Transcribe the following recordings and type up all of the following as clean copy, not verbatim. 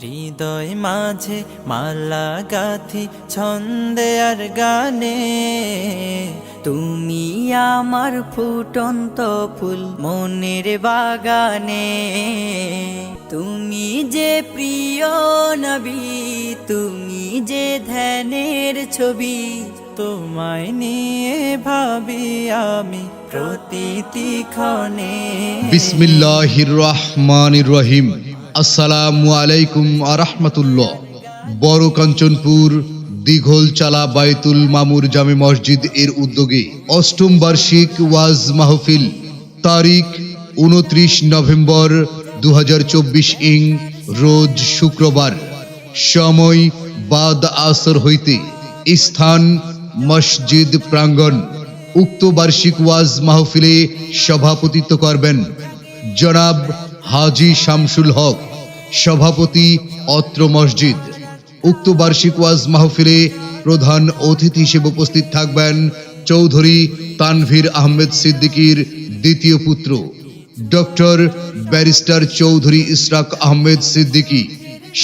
হৃদয় মাঝে মালা গাথি ছন্দে আর গানে, তুমি আমার ফুটন্ত ফুল মনের বাগানে। তুমি যে প্রিয় নবী, তুমি যে ধ্যানের ছবি, তোমায় নিয়ে ভাবি আমি প্রতিটি ক্ষণে। বিসমিল্লাহির রহমানির রহিম। আসসালামু আলাইকুম ওয়া রাহমাতুল্লাহ। বড় কাঞ্চনপুর দিঘলচালা বাইতুল মামুর জামে মসজিদ এর উদ্যোগে অষ্টম বার্ষিক ওয়াজ মাহফিল, তারিখ 29 নভেম্বর 2024 ইং রোজ শুক্রবার, সময় বাদ আসর হইতে, স্থান মসজিদ প্রাঙ্গণ। উক্ত বার্ষিক ওয়াজ মাহফিলে সভাপতিত্ব করবেন জনাব হাজী শামসুল হক, সভাপতি অত্র মসজিদ। উক্ত বার্ষিক ওয়াজ মাহফিলে প্রধান অতিথি হিসেবে উপস্থিত থাকবেন চৌধুরী তানভীর আহমেদ সিদ্দিকীর দ্বিতীয় পুত্র ডক্টর ব্যারিস্টার চৌধুরী ইশরাক আহমেদ সিদ্দিকী,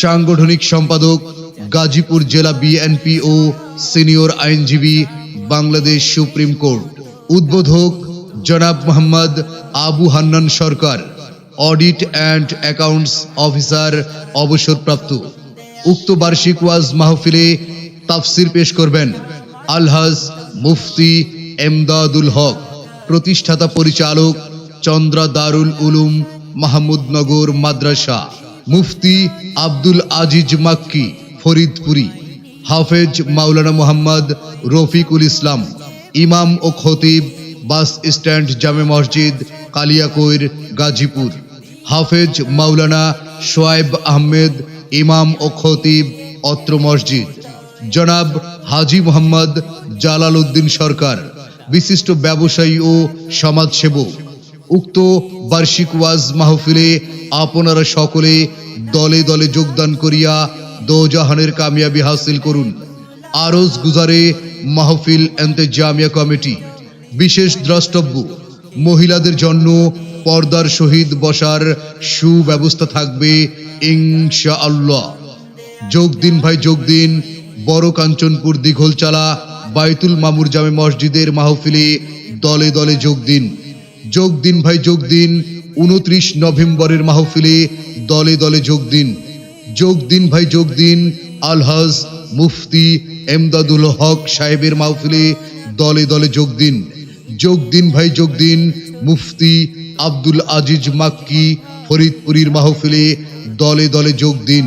সাংগঠনিক সম্পাদক গাজীপুর জেলা বিএনপি ও সিনিয়র আইনজীবী বাংলাদেশ সুপ্রিম কোর্ট। উদ্বোধক জনাব মোহাম্মদ আবু হান্নান সরকার, অডিট অ্যান্ড অ্যাকাউন্টস অফিসার অবসরপ্রাপ্ত। উক্ত বার্ষিক ওয়াজ মাহফিলে তাফসির পেশ করবেন আলহাজ মুফতি এমদাদুল হক, প্রতিষ্ঠাতা পরিচালক চন্দ্রা দারুল উলুম মাহমুদনগর মাদ্রাসা, মুফতি আব্দুল আজিজ মাক্কি ফরিদপুরি, হাফেজ মাওলানা মোহাম্মদ রফিকুল ইসলাম, ইমাম ও খতিব বাস স্ট্যান্ড জামে মসজিদ কালিয়াকৈর গাজীপুর, হাফেজ মাওলানা শোয়েব আহমেদ, ইমাম ও খতিব অত্র মসজিদ, জনাব হাজী মোহাম্মদ জালাল উদ্দিন সরকার, বিশিষ্ট ব্যবসায়ী ও সমাজসেবক। উক্ত বার্ষিক ওয়াজ মাহফিলে আপনারা সকলে দলে দলে যোগদান করিয়া দোজাহানের কামিয়াবি হাসিল করুন। আরজ গুজারে মাহফিল এন্তেজামিয়া কমিটি। বিশেষ দ্রষ্টব্য, মহিলাদের জন্য পর্দার সহিত বসার সুব্যবস্থা থাকবে ইনশাআল্লাহ। যোগ দিন ভাই যোগ দিন। বড় কাঞ্চনপুর দিঘলচালা বাইতুল মামুর জামে মসজিদের মাহফিলে দলে দলে যোগ দিন। যোগ দিন ভাই যোগ দিন। 29 নভেম্বরের মাহফিলে দলে দলে যোগ দিন। যোগ দিন ভাই যোগ দিন। আলহাজ মুফতি এমদাদুল হক সাহেবের মাহফিলে দলে দলে যোগ দিন। যোগ দিন ভাই যোগ দিন। মুফতি আব্দুল আজিজ মাক্কি ফরিদপুরীর মাহফিলে দলে দলে যোগ দিন।